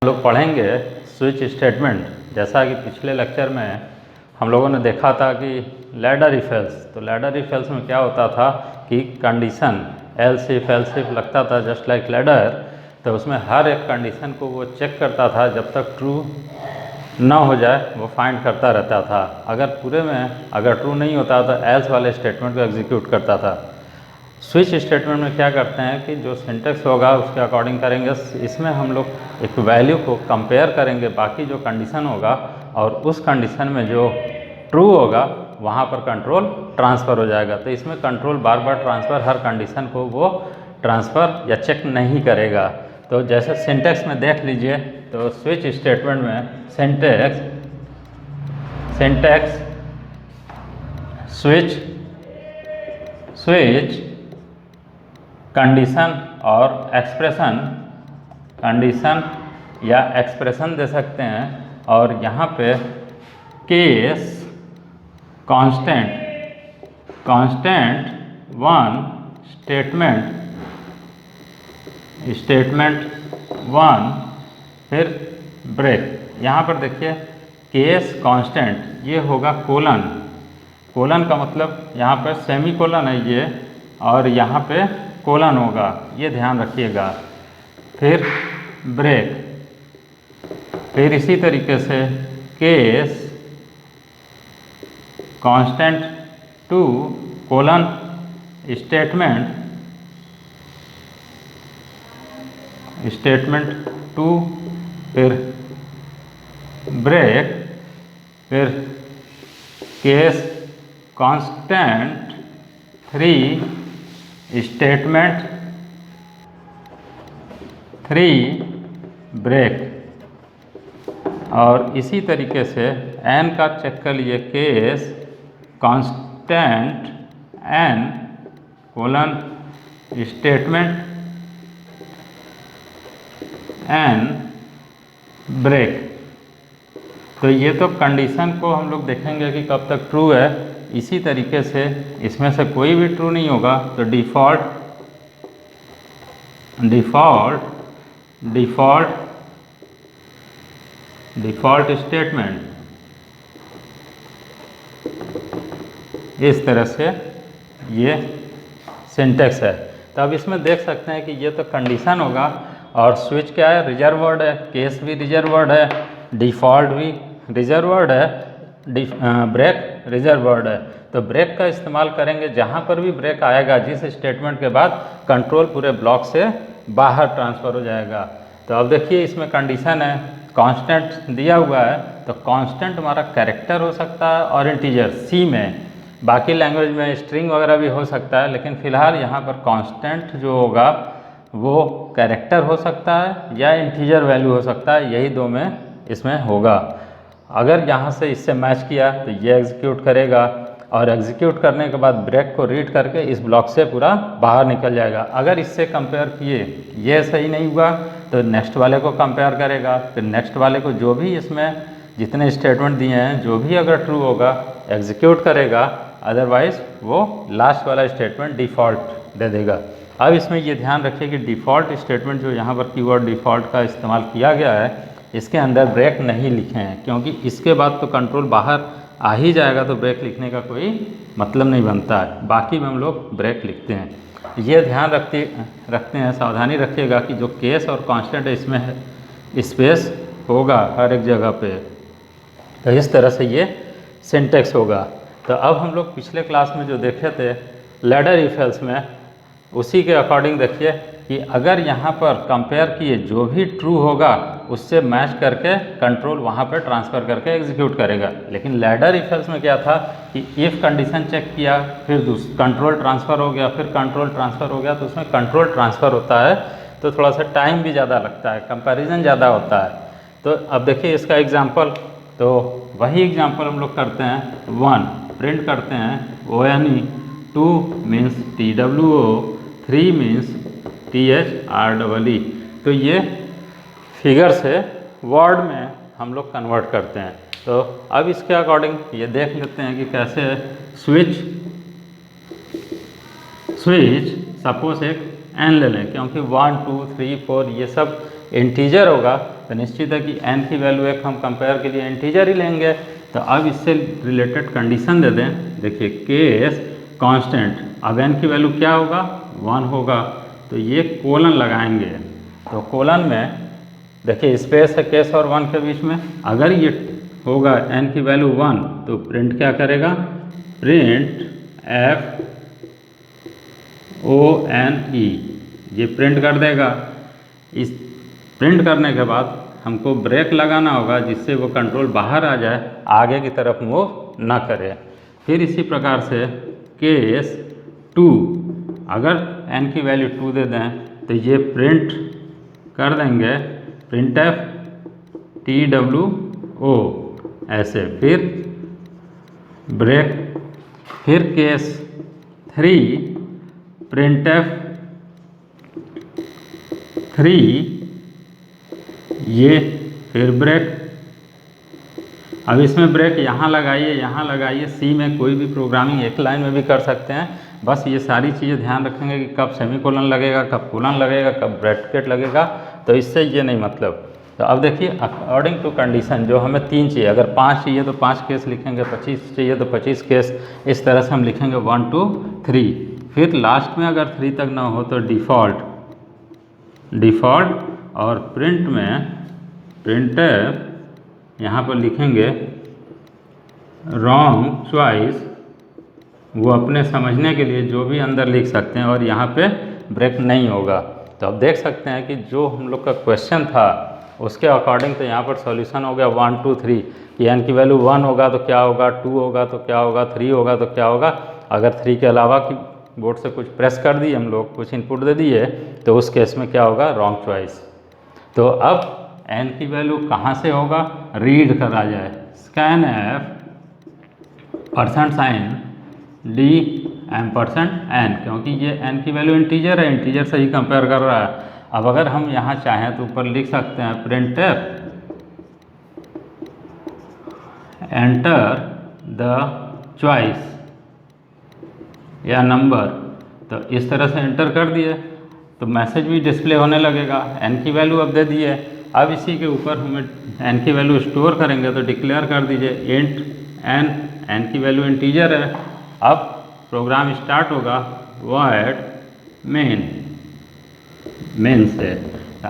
हम लोग पढ़ेंगे स्विच स्टेटमेंट। जैसा कि पिछले लेक्चर में हम लोगों ने देखा था कि लैडर इफ एल्स, तो लैडर इफ एल्स में क्या होता था कि कंडीशन एल्स इफ लगता था जस्ट लाइक लैडर, तो उसमें हर एक कंडीशन को वो चेक करता था, जब तक ट्रू ना हो जाए वो फाइंड करता रहता था। अगर पूरे में अगर ट्रू नहीं होता तो एल्स वाले स्टेटमेंट को एग्जीक्यूट करता था। स्विच स्टेटमेंट में क्या करते हैं कि जो सिंटेक्स होगा उसके अकॉर्डिंग करेंगे। इसमें हम लोग एक वैल्यू को कंपेयर करेंगे बाकी जो कंडीशन होगा, और उस कंडीशन में जो ट्रू होगा वहाँ पर कंट्रोल ट्रांसफ़र हो जाएगा। तो इसमें कंट्रोल बार बार ट्रांसफ़र हर कंडीशन को वो ट्रांसफ़र या चेक नहीं करेगा। तो जैसे सिंटेक्स में देख लीजिए, तो स्विच स्टेटमेंट में सिंटेक्स स्विच कंडीशन और कंडीशन या एक्सप्रेशन दे सकते हैं, और यहाँ पे case constant one statement one, फिर ब्रेक। यहाँ पर देखिए केस कांस्टेंट ये होगा कोलन का मतलब यहाँ पर सेमी कोलन है ये, और यहाँ पे कोलन होगा, ये ध्यान रखिएगा। फिर ब्रेक, फिर इसी तरीके से case constant two colon statement two, फिर ब्रेक, फिर case constant three statement three break. और इसी तरीके से एन का चेक कर लिए, case constant N colon statement N break. तो ये तो कंडीशन को हम लोग देखेंगे कि कब तक ट्रू है। इसी तरीके से इसमें से कोई भी ट्रू नहीं होगा तो डिफ़ॉल्ट स्टेटमेंट, इस तरह से ये सिंटेक्स है। तो अब इसमें देख सकते हैं कि ये तो कंडीशन होगा, और स्विच क्या है, रिजर्व वर्ड है, केस भी रिजर्व वर्ड है, डिफ़ॉल्ट भी रिजर्व वर्ड है, ब्रेक रिजर्व वर्ड है। तो ब्रेक का इस्तेमाल करेंगे जहाँ पर भी ब्रेक आएगा, जिस स्टेटमेंट के बाद कंट्रोल पूरे ब्लॉक से बाहर ट्रांसफ़र हो जाएगा। तो अब देखिए इसमें कंडीशन है, कांस्टेंट दिया हुआ है, तो कांस्टेंट हमारा कैरेक्टर हो सकता है और इंटीजर सी में, बाकी लैंग्वेज में स्ट्रिंग वगैरह भी हो सकता है, लेकिन फ़िलहाल यहाँ पर कांस्टेंट जो होगा वो कैरेक्टर हो सकता है या इंटीजर वैल्यू हो सकता है, यही दो में इसमें होगा। अगर यहाँ से इससे मैच किया तो ये एग्जीक्यूट करेगा, और एग्जीक्यूट करने के बाद ब्रेक को रीड करके इस ब्लॉक से पूरा बाहर निकल जाएगा। अगर इससे कंपेयर किए ये सही नहीं हुआ तो नेक्स्ट वाले को कंपेयर करेगा, फिर नेक्स्ट वाले को जो भी इसमें जितने स्टेटमेंट दिए हैं जो भी अगर ट्रू होगा एग्जीक्यूट करेगा, अदरवाइज वो लास्ट वाला स्टेटमेंट डिफ़ॉल्ट दे देगा। अब इसमें ये ध्यान रखिए कि डिफ़ॉल्ट स्टेटमेंट जो यहाँ पर कीवर्ड डिफ़ॉल्ट का इस्तेमाल किया गया है, इसके अंदर ब्रेक नहीं लिखे हैं, क्योंकि इसके बाद तो कंट्रोल बाहर आ ही जाएगा, तो ब्रेक लिखने का कोई मतलब नहीं बनता है। बाकी में हम लोग ब्रेक लिखते हैं। ये ध्यान रखते हैं, सावधानी रखिएगा कि जो केस और कांस्टेंट है इसमें स्पेस होगा हर एक जगह पे। तो इस तरह से ये सिंटेक्स होगा। तो अब हम लोग पिछले क्लास में जो देखे थे लैडर इफ एल्स में, उसी के अकॉर्डिंग देखिए कि अगर यहाँ पर कंपेयर किए जो भी ट्रू होगा उससे मैच करके कंट्रोल वहाँ पर ट्रांसफ़र करके एग्जीक्यूट करेगा। लेकिन लैडर इफ एल्स में क्या था कि इफ़ कंडीशन चेक किया, फिर कंट्रोल ट्रांसफ़र हो गया, फिर कंट्रोल ट्रांसफ़र हो गया, तो उसमें कंट्रोल ट्रांसफ़र होता है तो थोड़ा सा टाइम भी ज़्यादा लगता है, कंपैरिजन ज़्यादा होता है। तो अब देखिए इसका एग्जाम्पल, तो वही एग्जाम्पल हम लोग करते हैं। 1 प्रिंट करते हैं ONE, 2 means TWO, 3 means THREE। तो ये फिगर से वर्ड में हम लोग कन्वर्ट करते हैं। तो अब इसके अकॉर्डिंग ये देख लेते हैं कि कैसे स्विच सपोज एक n ले लें, क्योंकि 1 2 3 4 ये सब इंटीजर होगा तो निश्चित है कि n की वैल्यू एक हम कंपेयर के लिए इंटीजर ही लेंगे। तो अब इससे रिलेटेड कंडीशन दे दें। देखिए केस कांस्टेंट, अब n की वैल्यू क्या होगा 1 होगा, तो ये कोलन लगाएंगे। तो कोलन में देखिए स्पेस है केस और 1 के बीच में, अगर ये होगा n की वैल्यू 1 तो प्रिंट क्या करेगा, प्रिंट FONE, ये प्रिंट कर देगा। इस प्रिंट करने के बाद हमको ब्रेक लगाना होगा जिससे वो कंट्रोल बाहर आ जाए, आगे की तरफ मूव ना करे। फिर इसी प्रकार से केस 2, अगर n की वैल्यू 2 दे दें तो ये प्रिंट कर देंगे printf TWO ऐसे, फिर ब्रेक, फिर केस 3 printf 3, ये फिर ब्रेक। अब इसमें ब्रेक यहाँ लगाइए, यहाँ लगाइए, सी में कोई भी प्रोग्रामिंग एक लाइन में भी कर सकते हैं, बस ये सारी चीज़ें ध्यान रखेंगे कि कब सेमीकोलन लगेगा, कब कोलन लगेगा, कब ब्रैकेट लगेगा, तो इससे ये नहीं मतलब। तो अब देखिए अकॉर्डिंग टू कंडीशन जो हमें 3 चाहिए, अगर 5 चाहिए तो 5 केस लिखेंगे, 25 चाहिए तो 25 केस, इस तरह से हम लिखेंगे 1 2 3। फिर लास्ट में अगर 3 तक ना हो तो डिफ़ॉल्ट और प्रिंट में प्रिंटफ यहाँ पर लिखेंगे रॉन्ग चॉइस, वो अपने समझने के लिए जो भी अंदर लिख सकते हैं, और यहाँ पे ब्रेक नहीं होगा। तो अब देख सकते हैं कि जो हम लोग का क्वेश्चन था उसके अकॉर्डिंग तो यहाँ पर सॉल्यूशन हो गया 1 2 3 कि n की वैल्यू 1 होगा तो क्या होगा, 2 होगा तो क्या होगा, 3 होगा तो क्या होगा। अगर 3 के अलावा की बोर्ड से कुछ प्रेस कर दिए हम लोग, कुछ इनपुट दे दिए, तो उस केस में क्या होगा, रॉन्ग चॉइस। तो अब n की वैल्यू कहाँ से होगा, रीड करा जाए, scanf $D %n, क्योंकि ये n की वैल्यू इंटीजर है, इंटीजर से ही कंपेयर कर रहा है। अब अगर हम यहाँ चाहें तो ऊपर लिख सकते हैं printf enter the choice या नंबर, तो इस तरह से एंटर कर दिए तो मैसेज भी डिस्प्ले होने लगेगा। n की वैल्यू अब दे दिए, अब इसी के ऊपर हमें n की वैल्यू स्टोर करेंगे, तो डिक्लेयर कर दीजिए इंट n की वैल्यू इंटीजर है। अब प्रोग्राम स्टार्ट होगा void मेन से।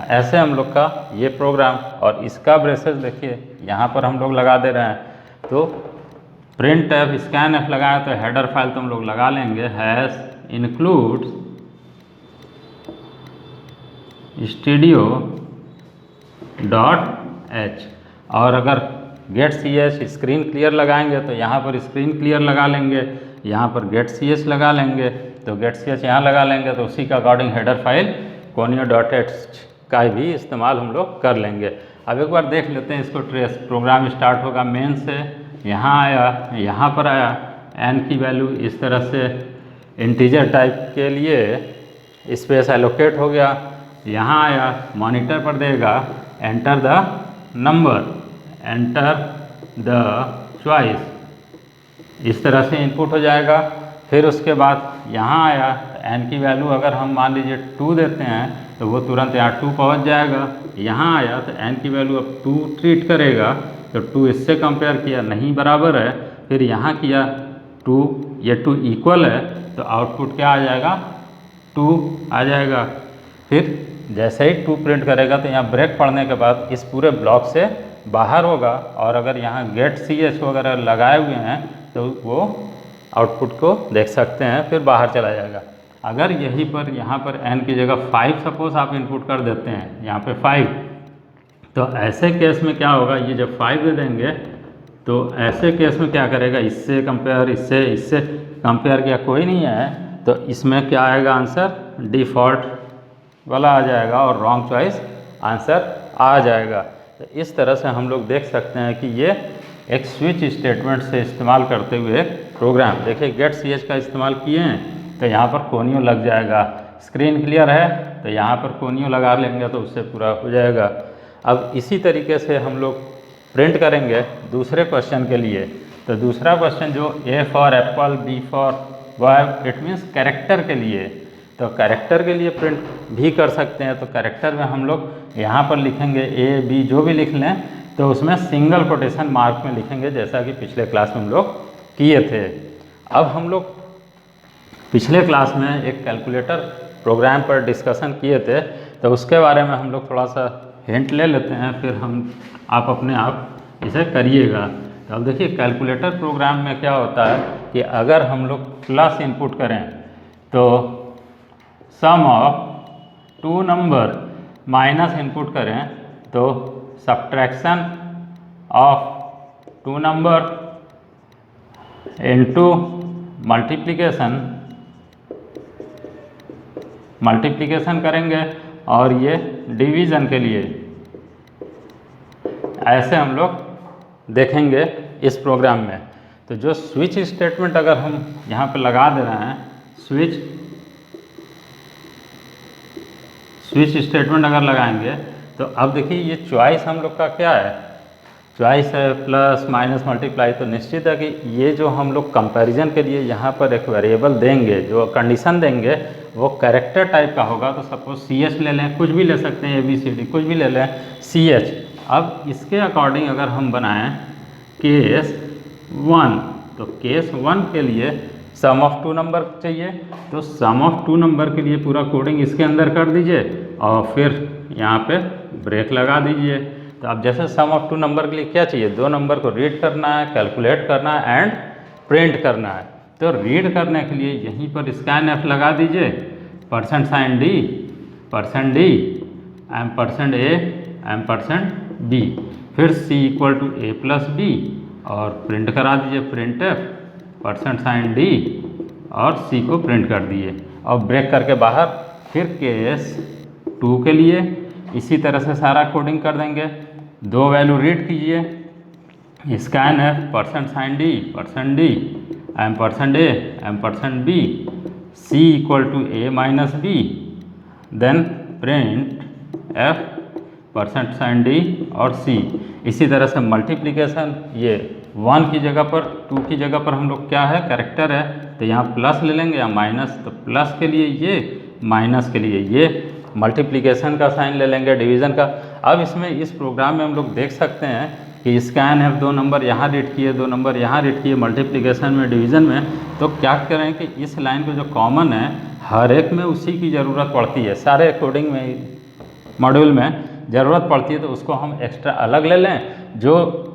ऐसे हम लोग का ये प्रोग्राम, और इसका ब्रेसेस देखिए यहाँ पर हम लोग लगा दे रहे हैं। तो printf scanf लगाया तो हेडर फाइल तो हम लोग लगा लेंगे, हैश इंक्लूड्स studio.h, और अगर गेट ch स्क्रीन क्लियर लगाएंगे तो यहाँ पर स्क्रीन क्लियर लगा लेंगे, यहाँ पर गेट ch लगा लेंगे, तो गेट ch यहाँ लगा लेंगे, तो उसी का अकॉर्डिंग हेडर फाइल conio.h का भी इस्तेमाल हम लोग कर लेंगे। अब एक बार देख लेते हैं इसको ट्रेस। प्रोग्राम स्टार्ट होगा मेन से, यहाँ आया, यहाँ पर आया, n की वैल्यू इस तरह से इंटीजर टाइप के लिए स्पेस एलोकेट हो गया, यहाँ आया, मॉनिटर पर देगा enter the number, enter the choice, इस तरह से इनपुट हो जाएगा। फिर उसके बाद यहाँ आया, n की वैल्यू अगर हम मान लीजिए 2 देते हैं तो वो तुरंत यहाँ 2 पहुँच जाएगा। यहाँ आया तो n की वैल्यू अब 2 ट्रीट करेगा, तो 2 इससे कंपेयर किया, नहीं बराबर है, फिर यहाँ किया 2, ये 2 इक्वल है, तो आउटपुट क्या आ जाएगा, 2 आ जाएगा। फिर जैसे ही 2 प्रिंट करेगा तो यहाँ ब्रेक पड़ने के बाद इस पूरे ब्लॉक से बाहर होगा, और अगर यहाँ गेट ch वगैरह लगाए हुए हैं तो वो आउटपुट को देख सकते हैं, फिर बाहर चला जाएगा। अगर यहीं पर यहाँ पर n की जगह 5 सपोज आप इनपुट कर देते हैं, यहाँ पे 5, तो ऐसे केस में क्या होगा, ये जब 5 दे देंगे तो ऐसे केस में क्या करेगा, इससे कंपेयर, इससे कंपेयर किया, कोई नहीं है, तो इसमें क्या आएगा आंसर, डिफ़ॉल्ट वाला आ जाएगा और रॉन्ग चॉइस आंसर आ जाएगा। तो इस तरह से हम लोग देख सकते हैं कि ये एक स्विच स्टेटमेंट से इस्तेमाल करते हुए एक प्रोग्राम। देखिए गेट ch का इस्तेमाल किए हैं तो यहाँ पर कोनियो लग जाएगा, स्क्रीन क्लियर है तो यहाँ पर कोनियो लगा लेंगे तो उससे पूरा हो जाएगा। अब इसी तरीके से हम लोग प्रिंट करेंगे दूसरे क्वेश्चन के लिए। तो दूसरा क्वेश्चन जो A for Apple, B for boy, it means character के लिए, तो कैरेक्टर के लिए प्रिंट भी कर सकते हैं। तो कैरेक्टर में हम लोग यहाँ पर लिखेंगे ए बी जो भी लिख लें, तो उसमें सिंगल कोटेशन मार्क में लिखेंगे, जैसा कि पिछले क्लास में हम लोग किए थे। अब हम लोग पिछले क्लास में एक कैलकुलेटर प्रोग्राम पर डिस्कशन किए थे, तो उसके बारे में हम लोग थोड़ा सा हिंट ले लेते हैं, फिर आप अपने आप इसे करिएगा। तो अब देखिए कैलकुलेटर प्रोग्राम में क्या होता है कि अगर हम लोग प्लस इनपुट करें तो sum of two number, minus input करें तो subtraction of two number into multiplication करेंगे, और ये डिवीज़न के लिए ऐसे हम लोग देखेंगे इस प्रोग्राम में। तो जो स्विच स्टेटमेंट अगर हम यहाँ पे लगा दे रहे हैं, स्विच स्टेटमेंट अगर लगाएंगे तो अब देखिए ये चॉइस हम लोग का क्या है, चॉइस है प्लस माइनस मल्टीप्लाई। तो निश्चित है कि ये जो हम लोग कंपैरिजन के लिए यहाँ पर एक वेरिएबल देंगे, जो कंडीशन देंगे वो कैरेक्टर टाइप का होगा। तो सपोज CH ले लें, कुछ भी ले सकते हैं, ABCD कुछ भी ले लें, CH। अब इसके अकॉर्डिंग अगर हम बनाएं केस 1, तो केस 1 के लिए सम ऑफ टू नंबर चाहिए, तो सम ऑफ टू नंबर के लिए पूरा कोडिंग इसके अंदर कर दीजिए और फिर यहाँ पे ब्रेक लगा दीजिए। तो अब जैसे सम ऑफ टू नंबर के लिए क्या चाहिए, दो नंबर को रीड करना है, कैलकुलेट करना है एंड प्रिंट करना है। तो रीड करने के लिए यहीं पर स्कैन F लगा दीजिए, %D, %D, %A, %B, फिर C = A + B और प्रिंट करा दीजिए, प्रिंट F, %D और C को प्रिंट कर दिए और ब्रेक करके बाहर। फिर केस 2 के लिए इसी तरह से सारा कोडिंग कर देंगे, दो वैल्यू रीड कीजिए, scan F, %D, %D, %A, %B, C = A - B, then print F, %D और C। इसी तरह से मल्टीप्लिकेशन, ये 1 की जगह पर 2 की जगह पर हम लोग क्या है, कैरेक्टर है, तो यहाँ प्लस ले लेंगे या माइनस। तो प्लस के लिए ये, माइनस के लिए ये, मल्टीप्लिकेशन का साइन ले लेंगे, डिवीज़न का। अब इसमें इस प्रोग्राम में हम लोग देख सकते हैं कि स्कैन F, दो नंबर यहाँ रीड किए, दो नंबर यहाँ रीड किए, मल्टीप्लिकेशन में, डिवीज़न में। तो क्या करें कि इस लाइन पे जो कॉमन है हर एक में उसी की ज़रूरत पड़ती है, सारे कोडिंग में मॉड्यूल में ज़रूरत पड़ती है, तो उसको हम एक्स्ट्रा अलग ले लें, जो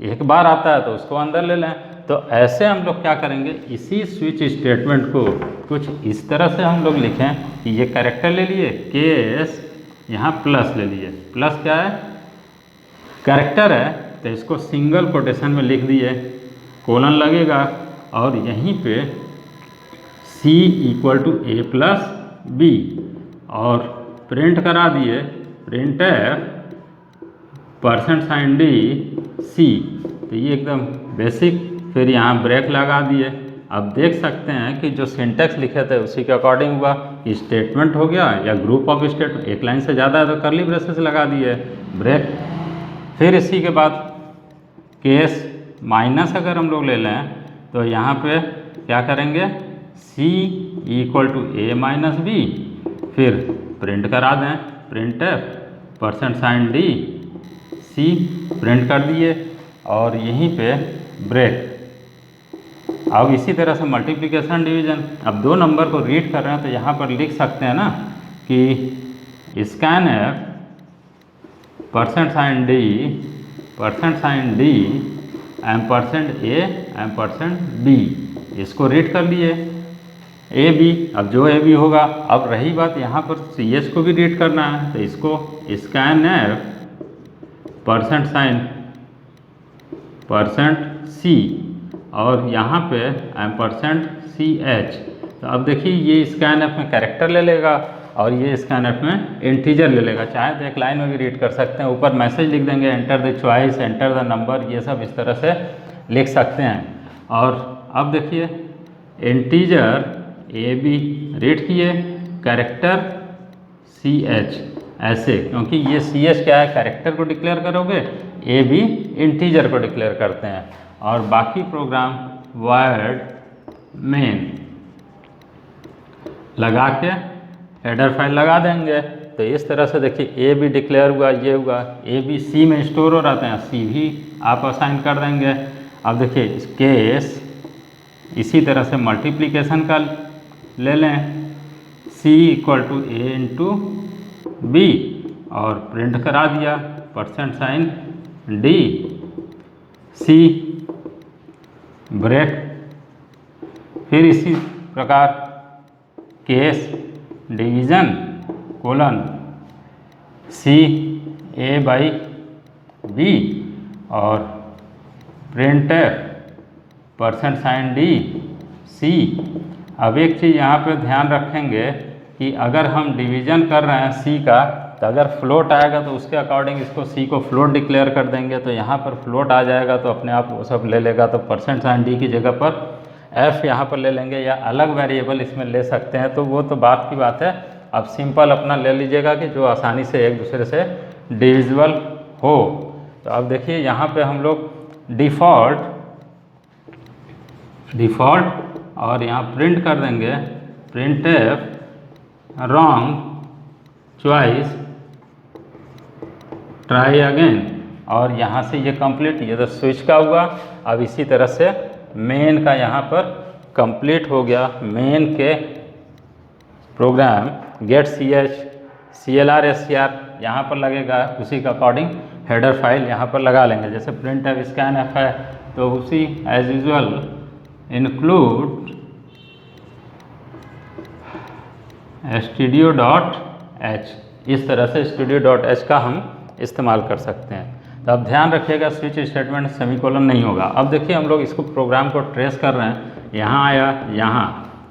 एक बार आता है तो उसको अंदर ले लें। तो ऐसे हम लोग क्या करेंगे, इसी स्विच स्टेटमेंट को कुछ इस तरह से हम लोग लिखें कि ये कैरेक्टर ले लिए, केस यहाँ प्लस ले लिए, प्लस क्या है, कैरेक्टर है, तो इसको सिंगल कोटेशन में लिख दिए, कोलन लगेगा और यहीं पे C = A + B और प्रिंट करा दिए, प्रिंट F, %D, C। तो ये एकदम बेसिक, फिर यहाँ ब्रेक लगा दिए। अब देख सकते हैं कि जो सिंटेक्स लिखे थे उसी के अकॉर्डिंग हुआ, स्टेटमेंट हो गया या ग्रुप ऑफ स्टेटमेंट, एक लाइन से ज़्यादा है तो कर्ली ब्रेसेस लगा दिए, ब्रेक। फिर इसी के बाद केस माइनस अगर हम लोग ले लें तो यहाँ पे क्या करेंगे, C = A - B, फिर प्रिंट करा दें, print F, %D, C, print कर दिए और यहीं पे ब्रेक। अब इसी तरह से मल्टीप्लिकेशन, डिवीज़न, अब दो नंबर को रीड कर रहे हैं तो यहाँ पर लिख सकते हैं ना कि scan F, %D, %A, %B, इसको रीड कर लिए, AB। अब जो AB होगा, अब रही बात यहाँ पर CH को भी रीड करना है, तो इसको स्कैन F, %C और यहाँ पे %CH। तो अब देखिए ये स्कैन F में कैरेक्टर ले लेगा और ये स्कैन F में इंटीजर ले लेगा। चाहे तो एक लाइन में भी रीड कर सकते हैं, ऊपर मैसेज लिख देंगे, enter the choice, enter the number, ये सब इस तरह से लिख सकते हैं। और अब देखिए इंटीजर AB रीड किए, कैरेक्टर CH, ऐसे, क्योंकि ये CH क्या है, कैरेक्टर को डिक्लेयर करोगे, AB इंटीजर को डिक्लेयर करते हैं। और बाकी प्रोग्राम void main, लगा के हेडर फाइल लगा देंगे। तो इस तरह से देखिए ए भी डिक्लेयर हुआ, ये हुआ, ए भी सी में स्टोर हो रहते हैं, सी भी आप असाइन कर देंगे। अब देखिए केस इसी तरह से मल्टीप्लिकेशन का ले लें, C equal to A into B और प्रिंट करा दिया %साइन डी सी ब्रेक। फिर इसी प्रकार case division colon C A by B और प्रिंट %साइन डी सी। अब एक चीज़ यहाँ पे ध्यान रखेंगे कि अगर हम डिवीज़न कर रहे हैं सी का, तो अगर फ्लोट आएगा तो उसके अकॉर्डिंग इसको सी को फ्लोट डिक्लेयर कर देंगे। तो यहाँ पर फ्लोट आ जाएगा तो अपने आप वो सब ले लेगा, तो %साइन डी की जगह पर एफ यहाँ पर ले लेंगे या अलग वेरिएबल इसमें ले सकते हैं। तो वो तो बात की बात है, अब सिंपल अपना ले लीजिएगा कि जो आसानी से एक दूसरे से डिविजिबल हो। तो अब देखिए यहाँ पे हम लोग डिफ़ॉल्ट और यहाँ प्रिंट कर देंगे print F wrong choice try again, और यहाँ से ये कंप्लीट, ये तो स्विच का हुआ। अब इसी तरह से मेन का यहाँ पर कंप्लीट हो गया। मेन के program gate C H C L R S C R यहाँ पर लगेगा, उसी के अकॉर्डिंग हेडर फाइल यहाँ पर लगा लेंगे। जैसे प्रिंट एफ स्कैन एफ है तो उसी एज यूजल इंक्लूड studio.h, इस तरह से studio.h का हम इस्तेमाल कर सकते हैं। तो अब ध्यान रखिएगा स्विच स्टेटमेंट सेमीकोलन नहीं होगा। अब देखिए हम लोग इसको प्रोग्राम को ट्रेस कर रहे हैं, यहाँ आया यहाँ,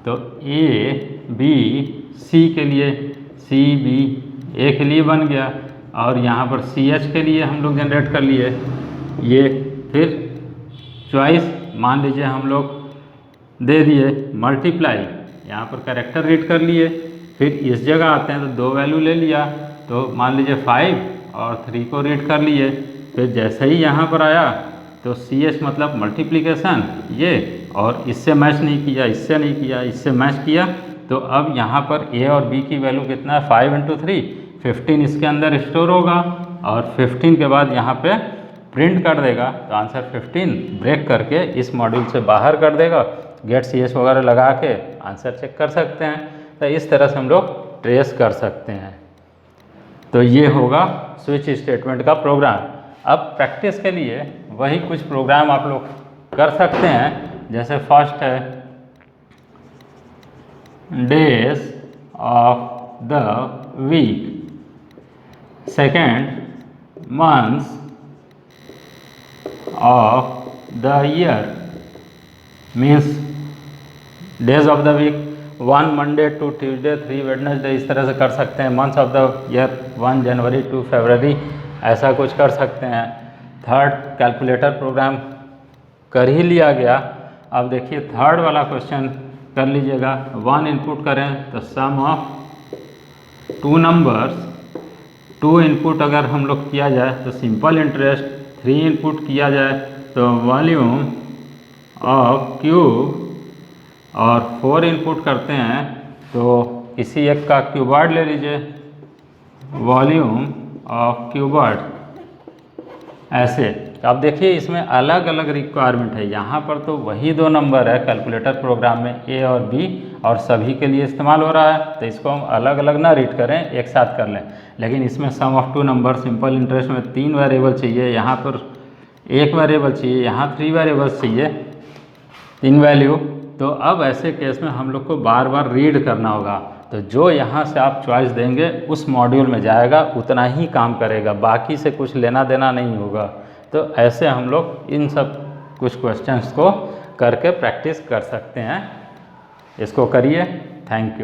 तो ए बी सी के लिए सी बी ए के लिए बन गया, और यहाँ पर सी एच के लिए हम लोग जनरेट कर लिए ये। फिर चॉइस मान लीजिए हम लोग दे दिए, मल्टीप्लाई यहाँ पर कैरेक्टर रीड कर लिए। फिर इस जगह आते हैं तो दो वैल्यू ले लिया, तो मान लीजिए 5 और 3 को रीड कर लिए। फिर जैसे ही यहाँ पर आया तो सी एच मतलब मल्टीप्लिकेशन ये, और इससे मैच नहीं किया, इससे नहीं किया, इससे मैच किया। तो अब यहाँ पर ए और बी की वैल्यू कितना है, 5 × 3 15 इसके अंदर स्टोर होगा, और 15 के बाद यहाँ पे प्रिंट कर देगा। तो आंसर 15 ब्रेक करके इस मॉड्यूल से बाहर कर देगा। गेट सी एच वगैरह लगा के आंसर चेक कर सकते हैं। तो इस तरह से हम लोग ट्रेस कर सकते हैं। तो ये होगा स्विच स्टेटमेंट का प्रोग्राम। अब प्रैक्टिस के लिए वही कुछ प्रोग्राम आप लोग कर सकते हैं। जैसे फर्स्ट है days of the week, second months of the year, means days of the week 1 Monday to Tuesday 3 Wednesday, इस तरह से कर सकते हैं। मंथ्स ऑफ द ईयर 1 जनवरी टू फरवरी, ऐसा कुछ कर सकते हैं। थर्ड कैलकुलेटर प्रोग्राम कर ही लिया गया। अब देखिए थर्ड वाला क्वेश्चन कर लीजिएगा। 1 इनपुट करें तो सम ऑफ 2 नंबर्स, 2 इनपुट अगर हम लोग किया जाए तो सिंपल इंटरेस्ट, 3 इनपुट किया जाए तो वॉल्यूम ऑफ क्यूब, और 4 इनपुट करते हैं तो किसी एक का क्यूबॉइड ले लीजिए, वॉल्यूम ऑफ क्यूबॉइड, ऐसे। अब देखिए इसमें अलग अलग रिक्वायरमेंट है। यहाँ पर तो वही 2 नंबर है कैलकुलेटर प्रोग्राम में, ए और बी, और सभी के लिए इस्तेमाल हो रहा है। तो इसको हम अलग अलग ना रीड करें, एक साथ कर लें। लेकिन इसमें सम ऑफ 2 नंबर, सिंपल इंटरेस्ट में 3 वेरिएबल चाहिए, यहाँ पर 1 वेरिएबल चाहिए, यहाँ 3 वेरिएबल्स चाहिए, 3 वैल्यू। तो अब ऐसे केस में हम लोग को बार बार रीड करना होगा। तो जो यहाँ से आप चॉइस देंगे उस मॉड्यूल में जाएगा, उतना ही काम करेगा, बाकी से कुछ लेना देना नहीं होगा। तो ऐसे हम लोग इन सब कुछ क्वेश्चंस को करके प्रैक्टिस कर सकते हैं। इसको करिए। Thank you.